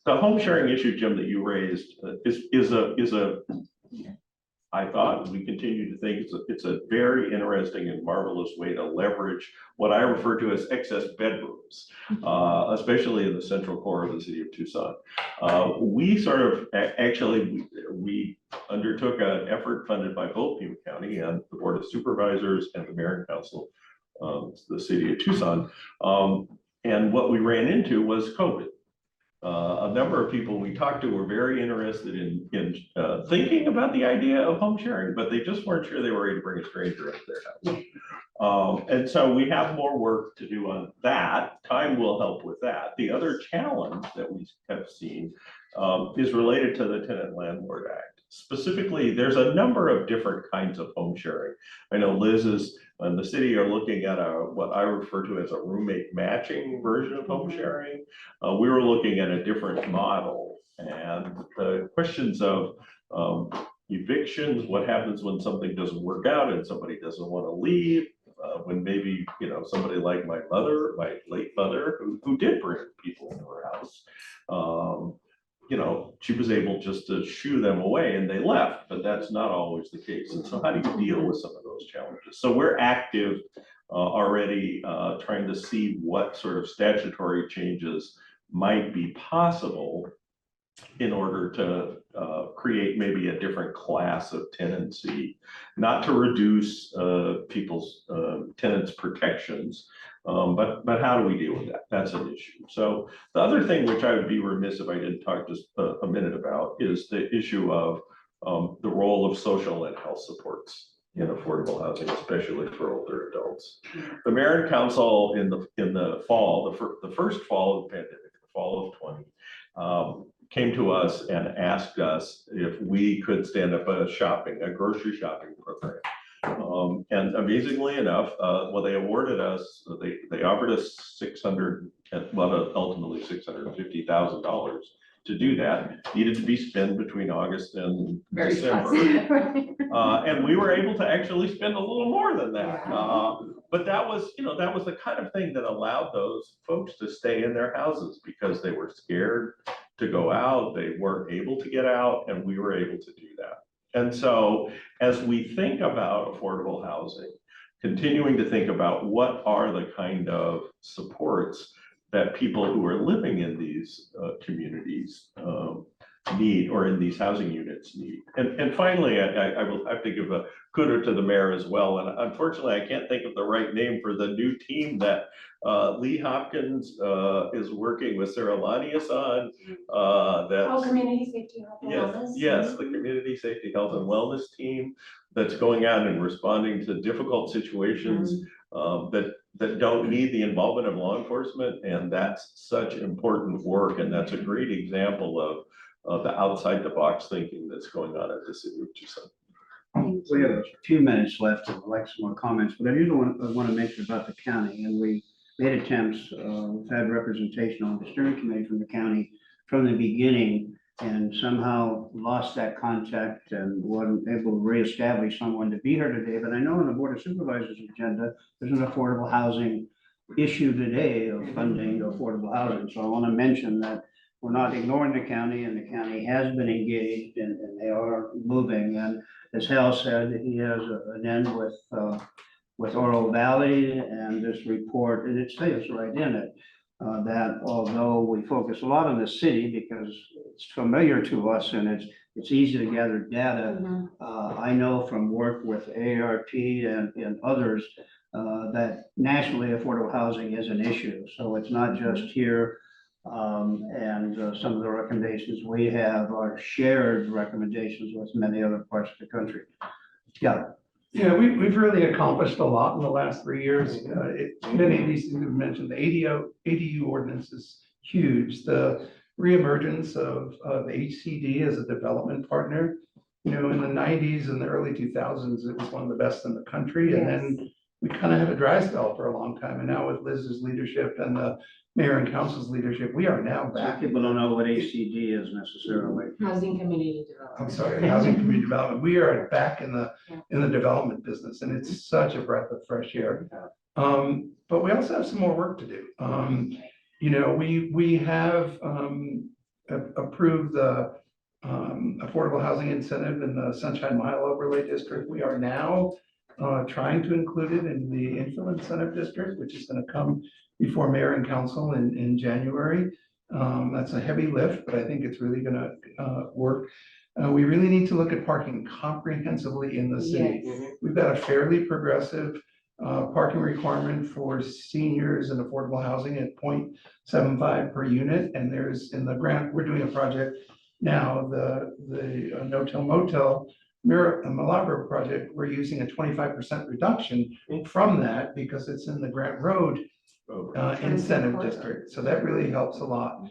[SPEAKER 10] The home sharing issue, Jim, that you raised is a I thought, we continue to think it's a very interesting and marvelous way to leverage what I refer to as excess bedrooms, especially in the central core of the city of Tucson. We sort of, actually, we undertook an effort funded by both Pima County and the Board of Supervisors and the Mayor and Council, the city of Tucson. And what we ran into was COVID. A number of people we talked to were very interested in thinking about the idea of home sharing, but they just weren't sure they were ready to bring a stranger into their house. And so we have more work to do on that. Time will help with that. The other challenge that we have seen is related to the Tenant Landlord Act. Specifically, there's a number of different kinds of home sharing. I know Liz and the city are looking at what I refer to as a roommate matching version of home sharing. We were looking at a different model, and the questions of evictions, what happens when something doesn't work out and somebody doesn't want to leave, when maybe, somebody like my late mother, who did bring people into her house, she was able just to shoo them away and they left, but that's not always the case. And so how do you deal with some of those challenges? So we're active already trying to see what sort of statutory changes might be possible in order to create maybe a different class of tenancy, not to reduce people's tenants' protections, but how do we deal with that? That's an issue. So the other thing, which I would be remiss if I didn't talk just a minute about, is the issue of the role of social and health supports in affordable housing, especially for older adults. The Mayor and Council in the fall, the first fall of the pandemic, the fall of 20, came to us and asked us if we could stand up a grocery shopping program. And amazingly enough, they awarded us, they offered us ultimately $650,000 to do that. Needed to be spent between August and December. And we were able to actually spend a little more than that. But that was the kind of thing that allowed those folks to stay in their houses because they were scared to go out, they weren't able to get out, and we were able to do that. And so as we think about affordable housing, continuing to think about what are the kind of supports that people who are living in these communities need, or in these housing units need. And finally, I will have to give a kudo to the mayor as well. And unfortunately, I can't think of the right name for the new team that Lee Hopkins is working with Sarah Lanius on.
[SPEAKER 2] Community safety, health and wellness.
[SPEAKER 10] Yes, the community safety, health and wellness team that's going out and responding to difficult situations that don't need the involvement of law enforcement. And that's such important work. And that's a great example of the outside the box thinking that's going on at the city of Tucson.
[SPEAKER 4] We have a few minutes left. I'd like some more comments, but I do want to mention about the county, and we made attempts. We've had representation on the steering committee from the county from the beginning, and somehow lost that contact and wasn't able to reestablish someone to be here today. But I know on the Board of Supervisors agenda, there's an affordable housing issue today of funding affordable housing. So I want to mention that we're not ignoring the county, and the county has been engaged, and they are moving. And as Hal said, he has an end with Oro Valley and this report, and it says right in it that although we focus a lot on the city because it's familiar to us and it's easy to gather data, I know from work with AARP and others that nationally affordable housing is an issue. So it's not just here. Some of the recommendations we have are shared recommendations with many other parts of the country. Yeah.
[SPEAKER 6] Yeah, we've really accomplished a lot in the last 3 years. Many of these things we've mentioned, the ADU ordinance is huge. The reemergence of HCD as a development partner, in the 90s and the early 2000s, it was one of the best in the country. Yes. And then we kind of had a dry spell for a long time. And now with Liz's leadership and the mayor and council's leadership, we are now back.
[SPEAKER 4] People don't know what HCD is necessarily.
[SPEAKER 2] Housing community development.
[SPEAKER 6] I'm sorry, housing community development. We are back in the development business, and it's such a breath of fresh air. But we also have some more work to do. We have approved the affordable housing incentive in the Sunshine Mile Overlay District. We are now trying to include it in the infill incentive district, which is gonna come before mayor and council in January. That's a heavy lift, but I think it's really gonna work. We really need to look at parking comprehensively in the city.
[SPEAKER 2] Yes.
[SPEAKER 6] We've got a fairly progressive parking requirement for seniors and affordable housing at 0.75 per unit. And there's in the grant, we're doing a project now, the no-till motel Milagro project, we're using a 25% reduction from that because it's in the Grant Road incentive district. So that really helps a lot.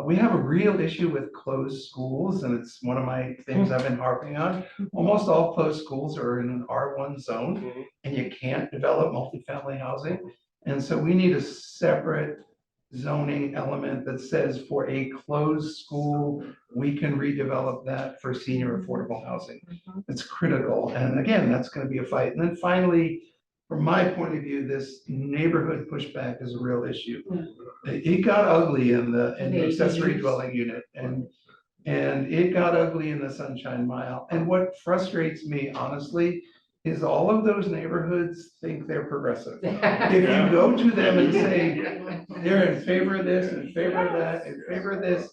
[SPEAKER 6] We have a real issue with closed schools, and it's one of my things I've been harping on. Almost all closed schools are in an R1 zone, and you can't develop multifamily housing. And so we need a separate zoning element that says for a closed school, we can redevelop that for senior affordable housing. It's critical. And again, that's going to be a fight. And then finally, from my point of view, this neighborhood pushback is a real issue. It got ugly in the accessory dwelling unit, and it got ugly in the Sunshine Mile. And what frustrates me, honestly, is all of those neighborhoods think they're progressive. If you go to them and say, they're in favor of this, in favor of that, in favor of this,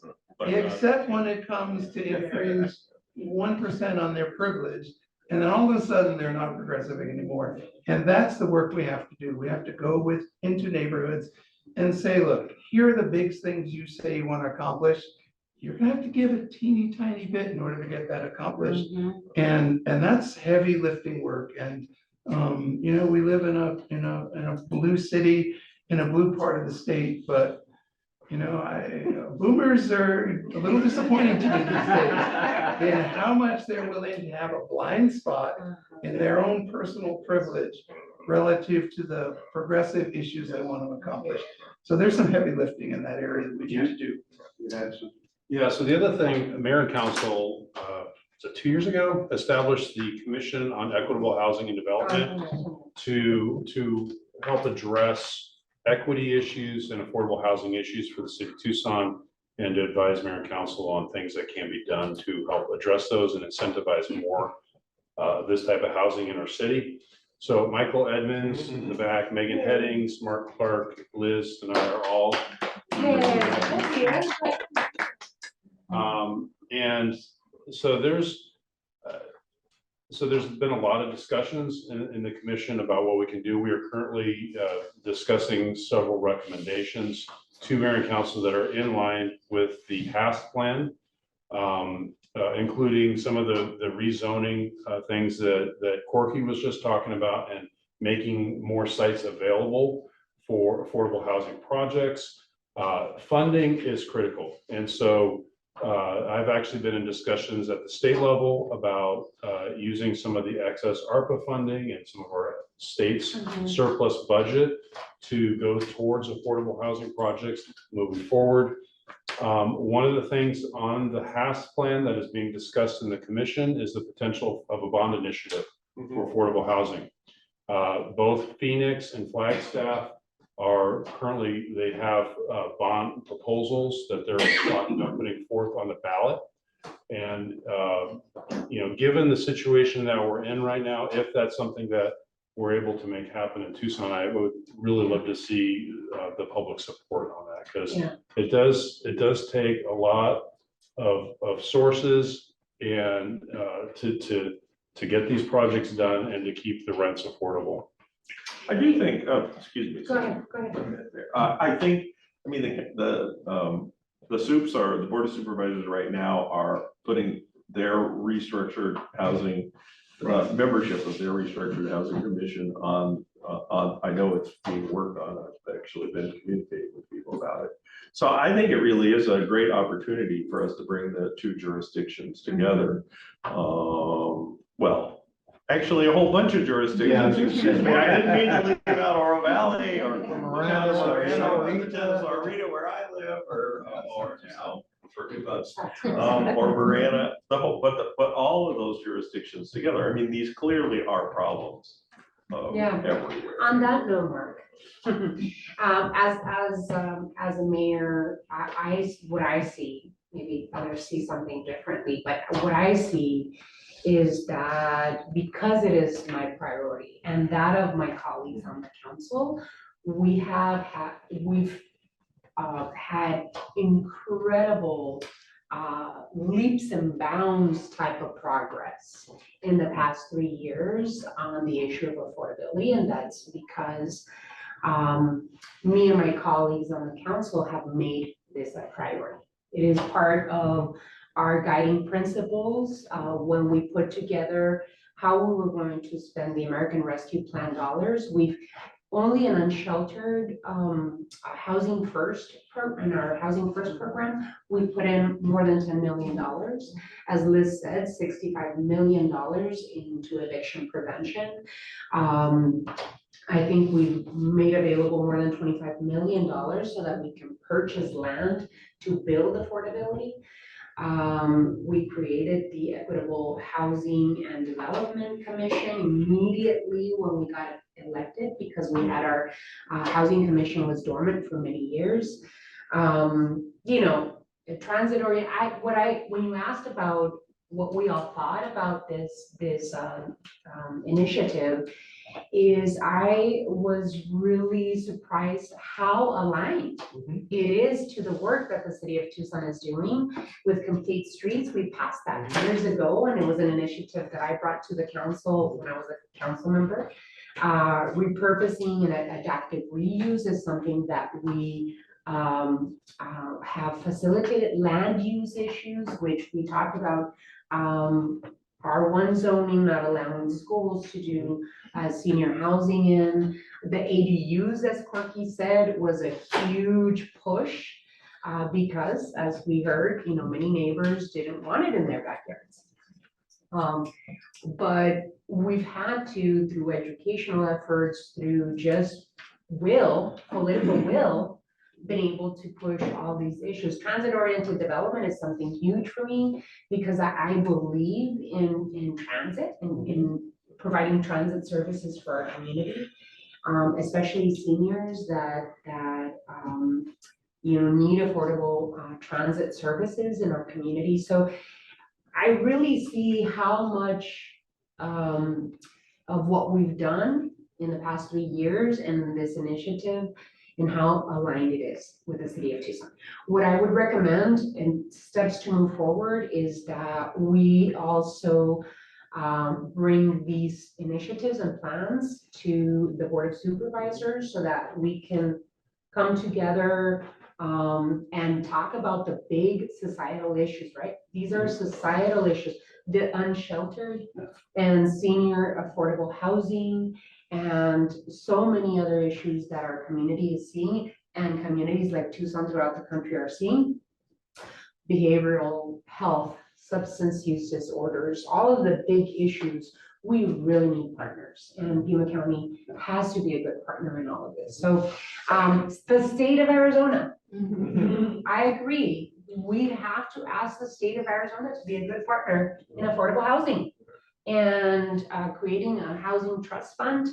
[SPEAKER 6] except when it comes to infringe 1% on their privilege, and then all of a sudden, they're not progressive anymore. And that's the work we have to do. We have to go into neighborhoods and say, look, here are the big things you say you want to accomplish. You're gonna have to give a teeny tiny bit in order to get that accomplished. And that's heavy lifting work. And you know, we live in a blue city, in a blue part of the state, but you know, boomers are a little disappointing to me these days in how much they're willing to have a blind spot in their own personal privilege relative to the progressive issues they want to accomplish. So there's some heavy lifting in that area that we need to do.
[SPEAKER 9] Yeah, so the other thing, mayor and council, was it 2 years ago, established the Commission on Equitable Housing and Development to help address equity issues and affordable housing issues for the city of Tucson, and to advise mayor and council on things that can be done to help address those and incentivize more this type of housing in our city. So Michael Edmonds in the back, Megan Headings, Mark Clark, Liz, and I are all. And so there's been a lot of discussions in the commission about what we can do. We are currently discussing several recommendations to mayor and council that are in line with the HAST plan, including some of the rezoning things that Corky was just talking about, and making more sites available for affordable housing projects. Funding is critical. And so I've actually been in discussions at the state level about using some of the excess ARPA funding and some of our state's surplus budget to go towards affordable housing projects moving forward. One of the things on the HAST plan that is being discussed in the commission is the potential of a bond initiative for affordable housing. Both Phoenix and Flagstaff are currently, they have bond proposals that they're talking about putting forth on the ballot. And, you know, given the situation that we're in right now, if that's something that we're able to make happen in Tucson, I would really love to see the public support on that, because it does take a lot of sources and to get these projects done and to keep the rents affordable.
[SPEAKER 10] I do think, excuse me.
[SPEAKER 2] Go ahead.
[SPEAKER 10] I think, I mean, the soups are, the board of supervisors right now are putting their restructured housing, membership of their restructured housing commission on, I know it's being worked on. I've actually been communicating with people about it. So I think it really is a great opportunity for us to bring the two jurisdictions together. Well, actually, a whole bunch of jurisdictions. Excuse me, I didn't mean to leave out Oro Valley or Arena, where I live, or now for 2 months, or Marana. The whole, but all of those jurisdictions together. I mean, these clearly are problems everywhere.
[SPEAKER 2] On that note, Mark, as a mayor, what I see maybe others see something differently, but what I see is that because it is my priority and that of my colleagues on the council, we've had incredible leaps and bounds type of progress in the past 3 years on the issue of affordability, and that's because me and my colleagues on the council have made this a priority. It is part of our guiding principles when we put together how we were going to spend the American Rescue Plan dollars. We've only an unsheltered housing first program, in our housing first program, we put in more than $10 million. As Liz said, $65 million into eviction prevention. I think we've made available more than $25 million so that we can purchase land to build affordability. We created the Equitable Housing and Development Commission immediately when we got elected because we had our housing commission was dormant for many years. You know, transitory, when you asked about what we all thought about this initiative, is I was really surprised how aligned it is to the work that the city of Tucson is doing with Complete Streets. We passed that years ago, and it was an initiative that I brought to the council when I was a council member. Repurposing and adaptive reuse is something that we have facilitated. Land use issues, which we talked about, R1 zoning, not allowing schools to do senior housing in. The ADUs, as Corky said, was a huge push because, as we heard, you know, many neighbors didn't want it in their backyards. But we've had to, through educational efforts, through just political will, been able to push all these issues. Transit-oriented development is something huge for me because I believe in transit and in providing transit services for our community, especially seniors that you know, need affordable transit services in our community. So I really see how much of what we've done in the past 3 years in this initiative and how aligned it is with the city of Tucson. What I would recommend in steps to move forward is that we also bring these initiatives and plans to the Board of Supervisors so that we can come together and talk about the big societal issues, right? These are societal issues, the unsheltered and senior affordable housing, and so many other issues that our community is seeing and communities like Tucson throughout the country are seeing. Behavioral health, substance use disorders, all of the big issues, we really need partners, and Pima County has to be a good partner in all of this. So the state of Arizona, I agree, we have to ask the state of Arizona to be a good partner in affordable housing and creating a housing trust fund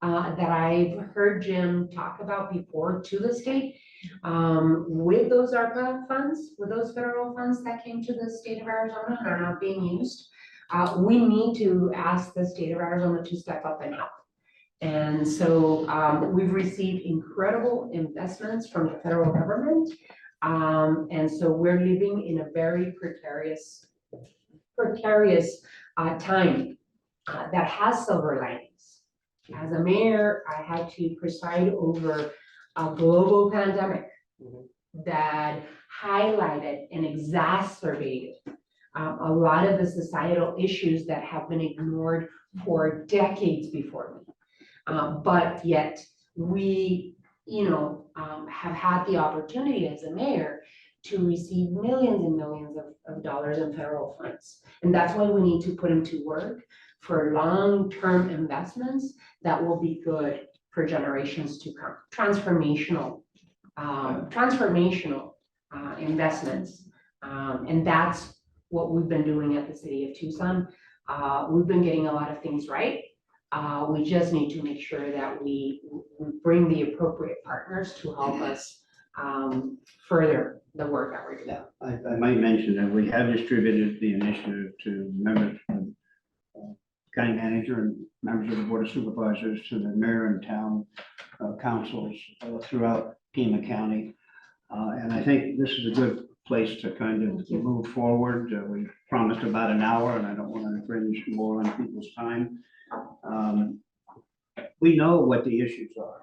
[SPEAKER 2] that I've heard Jim talk about before to the state. With those ARPA funds, with those federal funds that came to the state of Arizona and are not being used, we need to ask the state of Arizona to step up and help. And so we've received incredible investments from the federal government. And so we're living in a very precarious time that has silver linings. As a mayor, I had to preside over a global pandemic that highlighted and exacerbated a lot of the societal issues that have been ignored for decades before me. But yet we, you know, have had the opportunity as a mayor to receive millions and millions of dollars in federal funds. And that's why we need to put them to work for long-term investments that will be good for generations to come. Transformational investments. And that's what we've been doing at the city of Tucson. We've been getting a lot of things right. We just need to make sure that we bring the appropriate partners to help us further the work that we're doing.
[SPEAKER 4] Yeah, I might mention that we have distributed the initiative to members of county manager and members of the board of supervisors, to the mayor and town councils throughout Pima County. And I think this is a good place to kind of move forward. We promised about an hour, and I don't want to infringe more on people's time. We know what the issues are,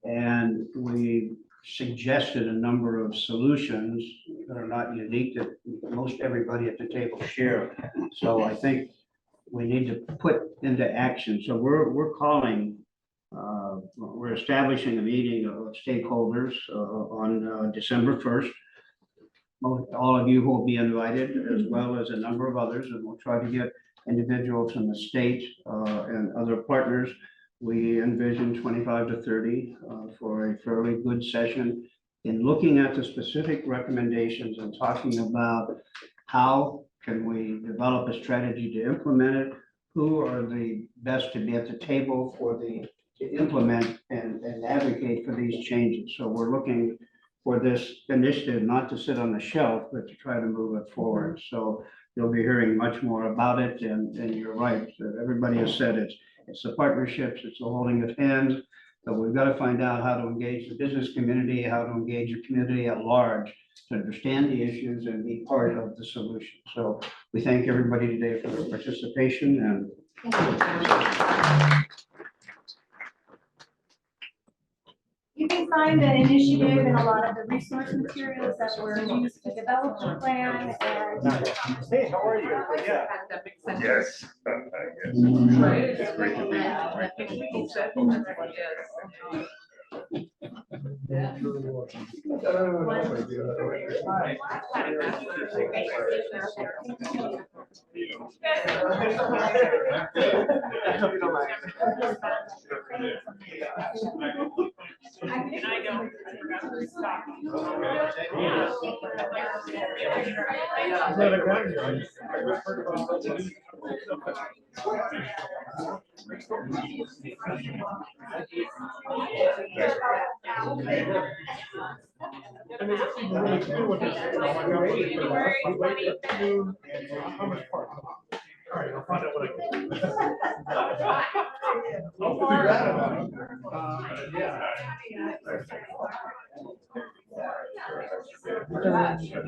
[SPEAKER 4] and we suggested a number of solutions that are not unique, that most everybody at the table share. So I think we need to put into action. So we're calling, we're establishing a meeting of stakeholders on December 1st. All of you will be invited, as well as a number of others, and we'll try to get individuals from the state and other partners. We envision 25 to 30 for a fairly good session in looking at the specific recommendations and talking about how can we develop a strategy to implement it, who are the best to be at the table to implement and advocate for these changes. So we're looking for this initiative not to sit on the shelf, but to try to move it forward. So you'll be hearing much more about it, and you're right. Everybody has said it's the partnerships, it's the holding of hands, but we've got to find out how to engage the business community, how to engage the community at large to understand the issues and be part of the solution. So we thank everybody today for their participation, and
[SPEAKER 1] You can find the initiative in a lot of the resource materials that were used to develop the plan and.
[SPEAKER 3] Hey, how are you? Yeah. Yes. It's great to be here.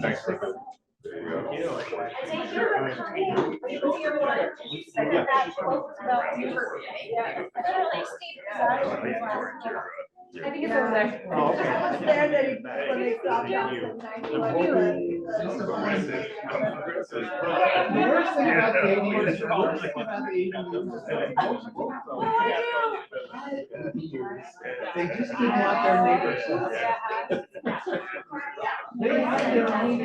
[SPEAKER 3] Thanks.
[SPEAKER 1] I think it's over there.
[SPEAKER 3] Oh, okay.
[SPEAKER 1] I was there when they stopped us.
[SPEAKER 6] The worst thing about the ADUs, they just didn't want their neighbors. They had their own